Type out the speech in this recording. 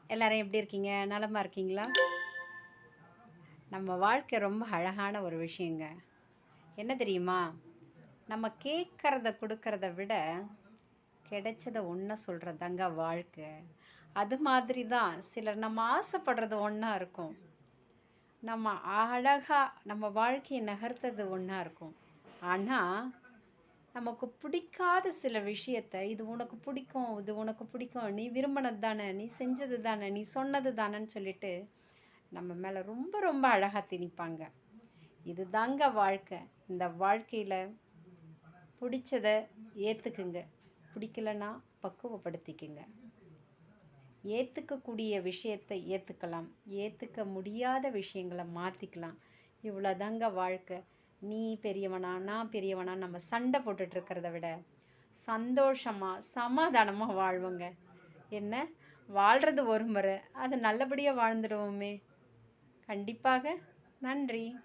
எல்லாரும் எப்படி இருக்கீங்க? நலமா இருக்கீங்களா? நம்ம வாழ்க்கை ரொம்ப அழகான ஒரு விஷயங்க. என்ன தெரியுமா? நம்ம கேட்கறத குடுக்கறத விட, கிடைச்சத ஒண்ணா சொல்றது தாங்க வாழ்க்கை. அது மாதிரி தான் சிலர் நம்ம ஆசைப்படுறது ஒண்ணா இருக்கும். நம்ம அழகா நம்ம வாழ்க்கைய நகர்த்தது ஒண்ணா இருக்கும். ஆனா, நமக்கு பிடிக்காத சில விஷயத்த, "இது உனக்கு பிடிக்கும், இது உனக்கு பிடிக்கும். நீ விரும்பினது தானே, நீ செஞ்சது தானே, நீ சொன்னது தானேன்னு" சொல்லிட்டு நம்ம மேல ரொம்ப ரொம்ப அழகா திணிப்பாங்க. இதுதாங்க வாழ்க்கை. இந்த வாழ்க்கையில புடிச்சத ஏத்துக்குங்க. பிடிக்கலன்னா பக்குவப்படுத்திக்கங்க. ஏத்துக்கக்கூடிய விஷயத்த ஏத்துக்கலாம். ஏத்துக்க முடியாத விஷயங்கள மாத்திக்கலாம். இவ்வளோதாங்க வாழ்க்கை. நீ பெரியவனா, நான் பெரியவனா நம்ம சண்டை போட்டுட்டு இருக்கிறத விட, சந்தோஷமா, சமாதானமா வாழ்வோங்க. என்ன? வாழ்றது ஒரு முறை. அது நல்லபடியா வாழ்ந்துடுவோமே! கண்டிப்பாக. நன்றி.